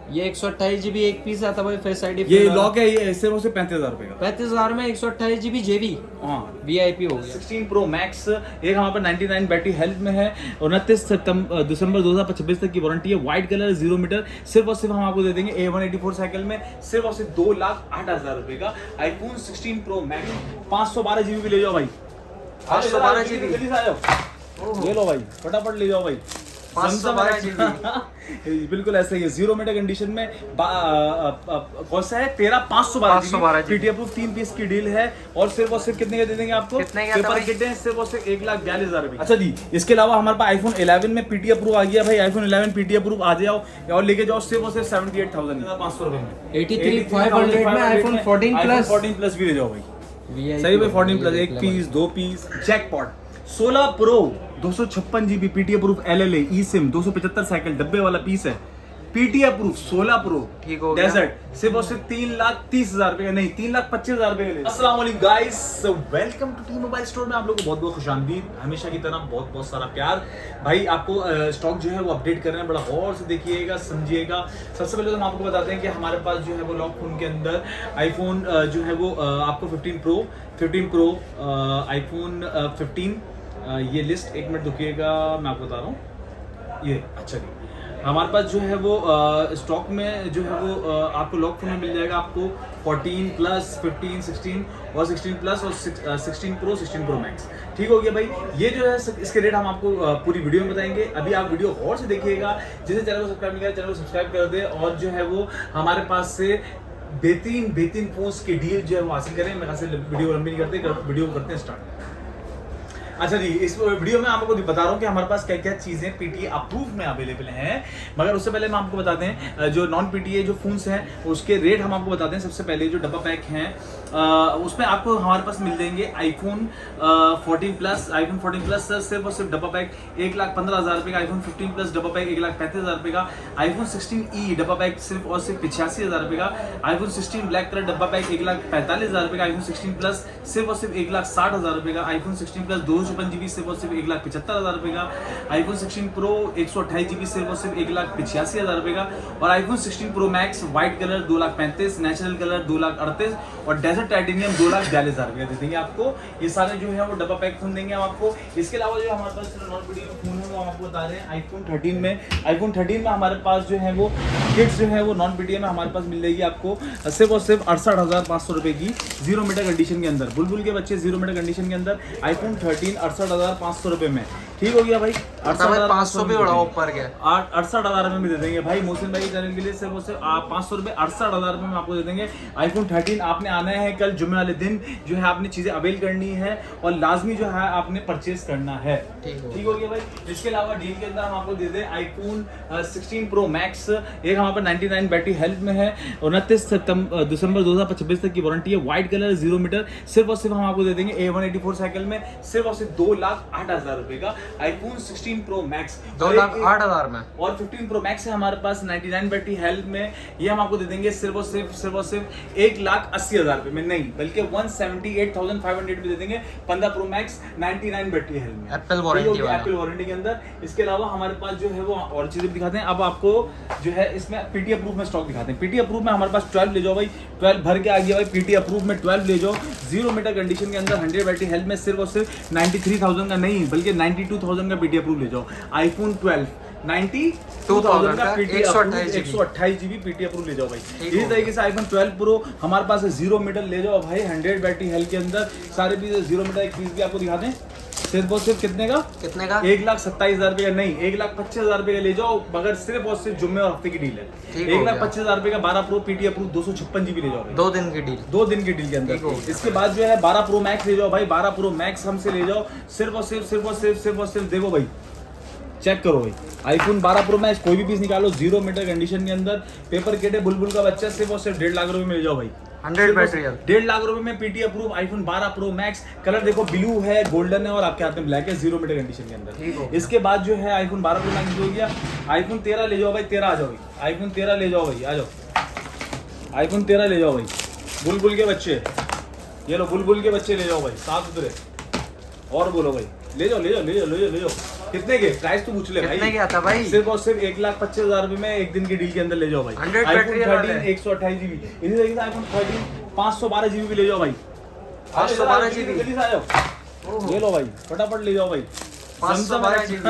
ये 128 GB एक piece आता है भाई, फेस आईडी ये लॉक है, ये सिर्फ और सिर्फ 35,000 रुपए का। 35,000 में 128 GB JB हाँ VIP हो गया। 16 Pro Max एक हमारे पर 99 बैटरी हेल्थ में है, 29 दिसंबर 2026 तक की वारंटी है। व्हाइट कलर 0 मीटर, सिर्फ और सिर्फ हम आपको दे देंगे A184 साइकिल में सिर्फ और सिर्फ 2,08,000 रुपए का iPhone 16 Pro Max। 512 GB भी ले जाओ भाई, 512 GB जल्दी से आ जाओ, ले लो भाई, फटाफट ले जाओ भाई। 512 GB बिल्कुल ऐसा ही है, 0 मीटर कंडीशन में कौन सा है, 512 GB पीटी अप्रूव 3 पीस की डील है। और सिर्फ कितने का दे देंगे आपको, पेपर किट है सिर्फ और सिर्फ 1,42,000 रुपए। अच्छा जी, इसके अलावा हमारे पास iPhone 11 में पीटी अप्रूव आ गया भाई, iPhone 11 पीटी अप्रूव आ जाओ और लेके जाओ सिर्फ और सिर्फ 78,500 रुपए में। 83,500 में iPhone 14 प्लस भी ले जाओ भाई, VIP सही भाई। 14 plus 1 piece 2 piece jackpot. 16 Pro 256 GB PT approve LLA eSIM 275 cycle डब्बे वाला पीस है, पीटी अप्रूव 16 Pro ठीक हो गया। डेजर्ट सिर्फ और सिर्फ 3,30,000 रुपए का, नहीं 3,25,000 रुपए का। अस्सलाम वालेकुम guys, welcome to T mobile store में आप लोगों को बहुत बहुत खुशामदीद। हमेशा की तरह बहुत बहुत सारा प्यार भाई। आपको स्टॉक जो है वो अपडेट कर रहे हैं, बड़ा गौर से देखिएगा, समझिएगा। सबसे पहले तो हम आपको बताते हैं कि हमारे पास जो है वो लॉक फोन के अंदर आईफोन जो है वो आपको 15 Pro आईफोन 15 ये लिस्ट एक मिनट रुकिएगा, मैं आपको बता रहा हूँ। ये अच्छा जी, हमारे पास जो है वो स्टॉक में जो है वो आपको लॉक फोन में मिल जाएगा आपको 14 प्लस 15 16 और 16 प्लस और 16 Pro 16 Pro Max। ठीक हो गया भाई। ये जो है इसके रेट हम आपको पूरी वीडियो में बताएंगे। अभी आप वीडियो गौर से देखिएगा, जिसे चैनल को सब्सक्राइब नहीं किया चैनल को सब्सक्राइब कर दे और जो है वो हमारे पास से बेहतरीन फोन्स की डील जो है वो हासिल करें। मैं वीडियो लंबी नहीं करते, वीडियो करते हैं स्टार्ट। अच्छा जी, इस वीडियो में आपको बता रहा हूँ कि हमारे पास क्या क्या चीज़ें पीटीए अप्रूव में अवेलेबल हैं। मगर उससे पहले हम आपको बताते हैं जो नॉन पीटीए जो फोन्स हैं उसके रेट हम आपको बताते हैं। सबसे पहले जो डब्बा पैक हैं उसमें आपको हमारे पास मिल जाएंगे आईफोन 14 प्लस सिर्फ और सिर्फ डब्बा पैक 1,15,000 रुपये का, आईफोन 15 प्लस डब्बा पैक 1,35,000 रुपये का, आईफोन 16E डब्बा पैक सिर्फ और सिर्फ 85,000 रुपये का, आईफोन 16 ब्लैक कलर डब्बा पैक 1,45,000 रुपये का, आईफोन 16 प्लस सिर्फ और सिर्फ 1,60,000 रुपये का, आईफोन 16 प्लस 256 GB सिर्फ और सिर्फ 1,75,000 रुपये का, आईफोन 16 Pro 128 GB सिर्फ और सिर्फ 1,85,000 रुपये का, और iPhone 16 Pro Max white colour 2,35,000, natural colour 2,38,000 और डेजर्ट टाइटेनियम 2,42,000 रुपये दे देंगे आपको। ये सारे जो है वो डब्बा पैक फोन देंगे हम आपको। इसके अलावा जो हमारे पास नॉन पीटीए फोन है वो हम आपको बता रहे हैं आईफोन 13 में हमारे पास जो है वो किट्स जो है वो नॉन पीटीए में हमारे पास मिल जाएगी आपको सिर्फ और सिर्फ 68,500 रुपये की 0 मीटर कंडीशन के अंदर। बुलबुल के बच्चे 0 मीटर कंडीशन के अंदर आईफोन 13 68,500 रुपये में। ठीक हो गया भाई, 500 भी बड़ा ऊपर गया, 68,000 रुपये में दे देंगे भाई। मोहसिन भाई चैनल के लिए सिर्फ और सिर्फ 500 रुपये 68,000 रुपये में आपको दे देंगे आईफोन 13। आपने आना है कल जुम्मे वाले दिन, जो है आपने चीजें अवेल करनी है और लाजमी जो है आपने परचेज करना है। ठीक हो गया भाई। इसके अलावा डील के अंदर हम आपको दे दें आईफोन 16 Pro Max एक हमारे पर 99 बैटरी हेल्थ में है, 29 दिसंबर 2025 तक की वारंटी है। व्हाइट कलर 0 मीटर, सिर्फ और सिर्फ हम आपको दे देंगे A184 साइकिल में सिर्फ और सिर्फ 2,08,000 रुपए का आईफोन 16 Pro Max 2,08,000 में। और 15 Pro Max है हमारे पास 99 बैटरी हेल्थ में, ये हम आपको दे देंगे सिर्फ और सिर्फ 1,80,000 रुपए में, नहीं बल्कि 178,500 में दे देंगे 15 Pro Max 99 बैटरी हेल्थ में, एप्पल वारंटी के अंदर। इसके अलावा हमारे पास जो है वो और चीजें दिखाते हैं। अब आपको जो है इसमें पीटी अप्रूव में स्टॉक दिखाते हैं। पीटी अप्रूव में हमारे पास 12 ले जाओ भाई, 12 भर के आ गया भाई। पीटी अप्रूव में 12 ले जाओ 0 मीटर कंडीशन के अंदर 100 बैटरी हेल्थ में सिर्फ और सिर्फ 93,000 का, नहीं बल्कि 92,000 का पीटी अप्रूव ले जाओ। आईफोन 12 92,000 का 128 GB पीटी अप्रूव ले जाओ भाई। इसी तरीके से आईफोन 12 Pro हमारे पास है 0 मीटर ले जाओ भाई, 100 बैटरी हेल्थ के अंदर सारे पीस 0 मीटर। एक पीस भी आपको दिखा दें सिर्फ और सिर्फ कितने का 1,27,000 रुपये का, नहीं 1,25,000 रुपये का ले जाओ, मगर सिर्फ और सिर्फ जुम्मे और हफ्ते की डील है। 1,25,000 रुपये का 12 Pro पीटी अप्रूव 256 GB ले जाओ भाई, 2 दिन की डील, 2 दिन की डील के अंदर। इसके बाद जो है 12 Pro Max ले जाओ भाई, 12 Pro Max हमसे ले जाओ सिर्फ और सिर्फ देखो भाई, चेक करो भाई। आईफोन 12 Pro Max कोई भी पीस निकालो 0 मीटर कंडीशन के अंदर, पेपर किट है, बुलबुल का बच्चा सिर्फ और सिर्फ 1.5 लाख रुपए में ले जाओ भाई। 100 बैटरी 1.5 लाख रुपए में PT approve iPhone 12 Pro Max। Colour देखो ब्लू है, गोल्डन है और आपके हाथ में ब्लैक है, 0 मीटर कंडीशन के अंदर। इसके बाद जो है आईफोन 12 Pro Max हो गया। आईफोन 13 ले जाओ भाई, 13 आ जाओ भाई, आईफोन 13 ले जाओ भाई, आ जाओ आईफोन 13 ले जाओ भाई। बुलबुल के बच्चे, ये लो बुलबुल के बच्चे ले जाओ भाई, साफ सुथरे। और बोलो भाई, ले जाओ ले जाओ ले जाओ ले जाओ ले जाओ कितने के प्राइस तो पूछ ले भाई। कितने के आता भाई? सिर्फ और सिर्फ 1,25,000 रुपए में एक दिन की डील के अंदर ले जाओ भाई। 100 बैटरी वाला है। 128 जीबी इसी तरीके से iPhone 13 512 जीबी भी ले जाओ भाई। 512 GB जल्दी से आ जाओ, ले लो भाई फटाफट ले जाओ भाई। 512 GB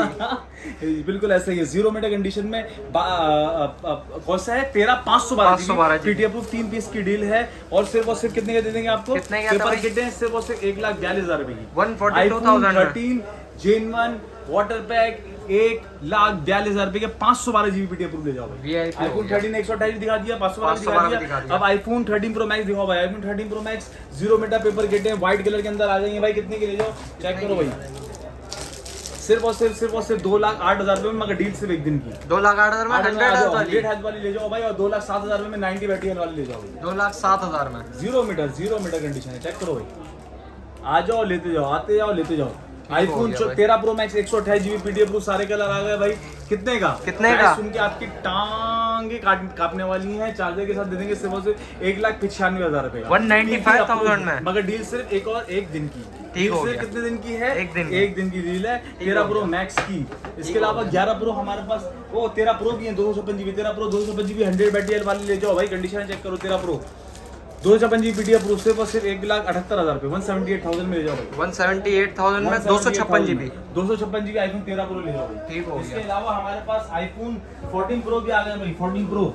बिल्कुल ऐसा ही है, 0 मीटर कंडीशन में कौन सा है तेरा 512 GB पीटीएफ प्रूफ 3 पीस की डील है। और सिर्फ कितने का दे देंगे आपको? कितने का पेपर किट है सिर्फ और सिर्फ 1,42,000 रुपए की। 142,000 में। 13 जेन 1 वाटर पैक 1,42,000 रुपए के 512 जीबी पीटीएफ प्रूफ ले जाओ भाई। VIP हो iPhone गया। 13 128 दिखा दिया, 512 512 दिखा दिया। अब iPhone 13 Pro Max दिखाओ भाई। iPhone 13 Pro Max 0 metre paper kit है, व्हाइट कलर के अंदर आ जाएंगे भाई। कितने के ले जाओ चेक करो भाई। सिर्फ और सिर्फ 2,08,000 रुपए में, मगर डील सिर्फ एक दिन की। 2,08,000 में 100 100 वाली ले जाओ भाई। और 2,07,000 में 90 बैटरी वाली ले जाओ भाई। 2,07,000 में 0 मीटर कंडीशन है, चेक करो भाई। आ जाओ लेते जाओ, आते जाओ लेते जाओ। iPhone 13 Pro Max 128 GB PDF proof सारे कलर आ गए भाई। कितने का? सुन के आपकी टांगे काटने वाली हैं। चार्जर के साथ दे देंगे सिर्फ और सिर्फ 1,95,000 रुपए का, 195,000 में, मगर डील सिर्फ एक दिन की। ठीक हो गया। कितने दिन की है? एक दिन की डील है 13 Pro Max की। इसके अलावा 11 Pro हमारे पास, वो 13 Pro भी है 256 जीबी। 13 Pro 256 जीबी 100 बैटरी वाली ले जाओ भाई। कंडीशन चेक करो। 13 Pro 256 जीबी पीडीएफ प्रूफ सिर्फ और सिर्फ 1,78,000 रुपए 178,000 में ले जाओ भाई। 178,000 में 256 जीबी 256 जीबी iPhone 13 Pro ले जाओ भाई। ठीक हो इसके गया। अलावा हमारे पास iPhone 14 Pro भी आ गया भाई। 14 Pro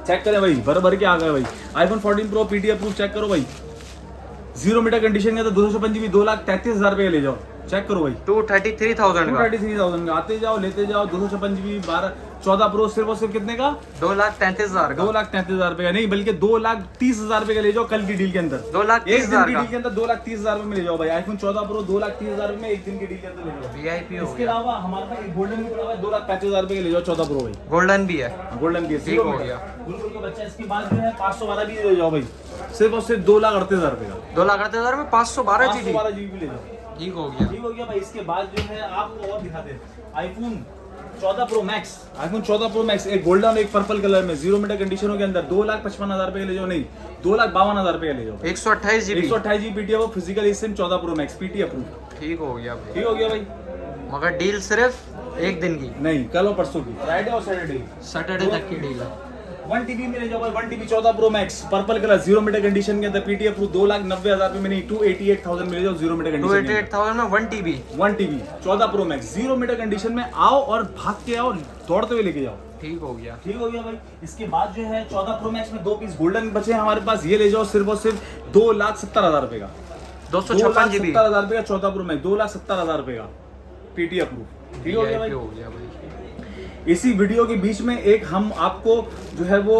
चेक करें भाई, भर के आ गए भाई। iPhone 14 Pro PDF proof check करो भाई। 0 मीटर कंडीशन में तो 256 जीबी 2,33,000 रुपए ले जाओ, चेक करो भाई। 233,000 का 233,000 का आते जाओ लेते जाओ। 256 जीबी 14 Pro सिर्फ और सिर्फ कितने का? 2,33,000 का 2,33,000 रुपए का नहीं, बल्कि 2,30,000 रुपए का ले जाओ कल की डील के अंदर। 2,30,000 की डील के अंदर 2,30,000 रुपए में ले जाओ भाई। iPhone 14 Pro 2,30,000 में एक दिन की डील के अंदर ले जाओ। VIP हो इसके गया। अलावा हमारे पास एक गोल्डन भी पड़ा हुआ है 2,35,000 रुपए के ले जाओ 14 Pro भाई। गोल्डन भी है। गोल्डन भी ठीक हो गया। बिल्कुल का बच्चा। इसके बाद जो है 512 भी ले जाओ भाई। सिर्फ और सिर्फ 2,38,000 रुपए का 2,38,000 में 512 जीबी 512 जीबी भी ले जाओ। ठीक हो गया। ठीक हो गया भाई। इसके बाद जो है आपको और दिखाते हैं iPhone 14 Pro Max। iPhone 14 Pro Max एक गोल्डन और एक पर्पल कलर में 0 मीटर कंडीशनों के अंदर 2,55,000 रुपए के ले जाओ, नहीं 2,52,000 रुपए के ले जाओ। 128 GB 128 GB PTF physical SIM 14 Pro Max PTF proof. ठीक हो गया भाई। ठीक हो गया भाई। मगर डील सिर्फ एक दिन की, नहीं कल और परसों की, फ्राइडे और सैटरडे तक की डील है। 1 TB में ले जाओ भाई। 1 TB 14 Pro Max purple colour 0 metre condition के अंदर पीटीएफ प्रूफ 2,90,000 रुपए में नहीं 2,88,000 में ले जाओ 0 मीटर कंडीशन। 2,88,000 में 1 TB 1 TB 14 Pro Max 0 metre condition में आओ और भाग के आओ, दौड़ते हुए लेके जाओ। ठीक हो गया। ठीक हो गया भाई। इसके बाद जो है 14 Pro Max में 2 पीस गोल्डन बचे हैं हमारे पास, ये ले जाओ सिर्फ और सिर्फ 2,70,000 रुपए का 256 जीबी 2,70,000 रुपए का 14 Pro Max 2,70,000 रुपए का पीटीएफ प्रूफ। ठीक हो गया भाई। हो गया भाई। इसी वीडियो के बीच में एक हम आपको जो है वो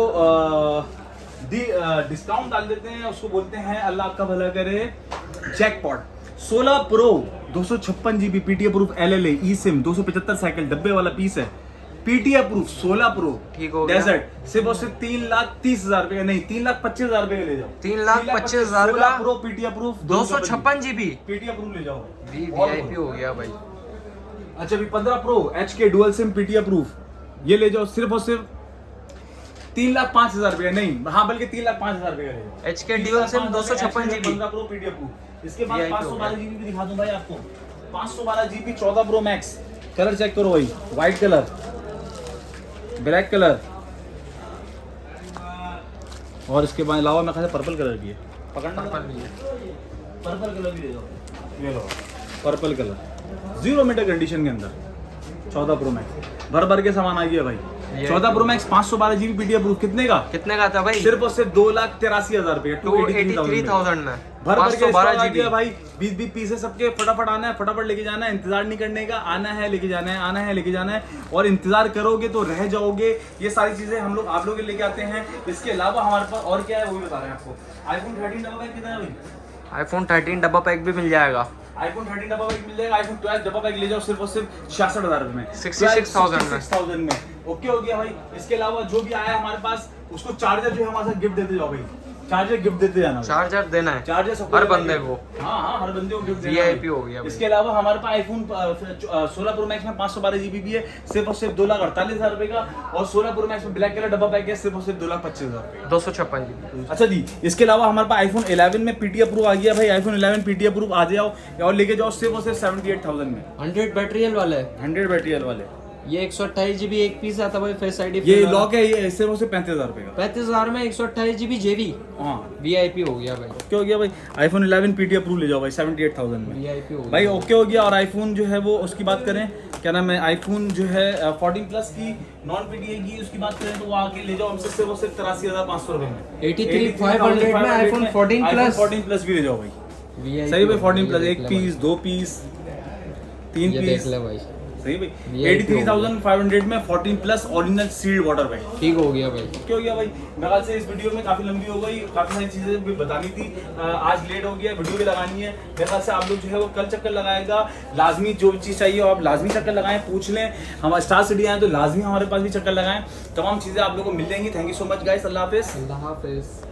डिस्काउंट डाल देते हैं, उसको बोलते हैं अल्लाह आपका भला करे jackpot. 16 Pro 256 GB PTF proof LLA ई सिम 275 साइकिल डब्बे वाला पीस है पीटीएफ प्रूफ 16 Pro ठीक हो गया। डेजर्ट सिर्फ और सिर्फ 3,30,000 रुपए का नहीं 3,25,000 रुपए का ले जाओ। 3,25,000 का pro PTF proof 256 GB PTF proof ले जाओ। VIP हो गया भाई। अच्छा भी 15 Pro HK dual SIM PTF proof ये ले जाओ सिर्फ और सिर्फ 3,05,000 रुपए नहीं, हाँ बल्कि 3,05,000 रुपए का ले जाओ। HK dual SIM 256 GB 15 Pro PTF proof. इसके बाद VIP 512 जीबी भी दिखा दूं भाई आपको। 512 GB 14 Pro Max colour check करो भाई, व्हाइट कलर, ब्लैक कलर और इसके बाद अलावा मैं कहता पर्पल कलर भी है। पकड़ना पर्पल कलर भी ले जाओ। ये लो पर्पल कलर 0 मीटर कंडीशन के अंदर 14 Pro Max भर के सामान आ गया भाई। 14 Pro Max 512 GB PTF proof कितने का था भाई? सिर्फ और सिर्फ 2,83,000 रुपए 2,83,000 में भर के स्टॉक आ गया भाई। 20 पीस है सबके, फटाफट आना है, फटाफट लेके जाना है, इंतजार नहीं करने का, आना है लेके जाना है, आना है लेके जाना है। और इंतजार करोगे तो रह जाओगे। ये सारी चीजें हम लोग आप लोग के लेके आते हैं। इसके अलावा हमारे पास और क्या है वो भी बता रहे हैं आपको। iPhone 13 डबल पैक कितना है भाई? iPhone 13 डब्बा पैक भी मिल जाएगा। iPhone 13 डब्बा पैक मिल जाएगा। iPhone 12 डब्बा पैक ले जाओ सिर्फ और सिर्फ 66,000 रुपए में 66,000 में। ओके हो गया भाई। इसके अलावा जो भी आया हमारे पास उसको चार्जर जो है हमारे साथ गिफ्ट देते जाओ भाई। चार्जर गिफ्ट देते जाना भाई। चार्जर देना है चार्जर सबको हर देना बंदे है। को। हाँ हर बंदे को गिफ्ट VIP हो गया भाई। इसके अलावा हमारे पास आईफोन 16 प्रो मैक्स में 512 GB भी है, सिर्फ और सिर्फ 2,48,000 रुपए का। और 16 प्रो मैक्स में ब्लैक कलर डब्बा पैक है, सिर्फ और सिर्फ 2,25,000 रुपए का। 256 GB। अच्छा जी, इसके अलावा हमारे पास आईफोन 11 में PTF प्रो आ गया भाई। आईफोन 11 PTF प्रो आ जाओ और लेके जाओ सिर्फ और सिर्फ 78,000 में। 100 बैटरी वाला है। 100 बैटरी वाले। ये 128 GB एक पीस आता है भाई, फेस आईडी। ये लॉक है, ये सिर्फ और सिर्फ 35,000 रुपए का। 35,000 में 128 GB JV। हाँ VIP हो गया भाई। क्या हो गया भाई? आईफोन 11 PTF प्रो ले जाओ भाई 78,000 में। VIP हो गया भाई ओके हो गया। और आईफोन जो है वो उसकी बात करें, क्या नाम है, आईफोन जो है 14 प्लस की नॉन PTA की उसकी बात करें तो वो आके ले जाओ हमसे सिर्फ और सिर्फ 83,500 रुपए में। 83,500 में आईफोन 14 प्लस। 14 प्लस भी ले जाओ भाई। VIP सही भाई, हो 14 गया, प्लस, ये 1 देख ले पीस, 2 पीस, 3 ये पीस। देख ले भाई। सही भाई। VIP 83,500 में 14 प्लस ओरिजिनल सील्ड वाटर भाई। ठीक हो गया भाई। क्या हो गया भाई? मेरे ख्याल से इस वीडियो में काफी लंबी हो गई, काफी सारी चीजें भी बतानी थी, आज लेट हो गया, वीडियो भी लगानी है। मेरे ख्याल से आप लोग जो है वो कल चक्कर लगाएगा लाजमी। जो भी चीज़ चाहिए आप लाजमी चक्कर लगाएं, पूछ लें। हम स्टार सिटी आए तो लाजमी हमारे पास भी चक्कर लगाएं। तमाम चीज़ें आप लोगों को मिल जाएंगी। Thank you so much guys. अल्लाह हाफिज़। अल्लाह हाफिज़।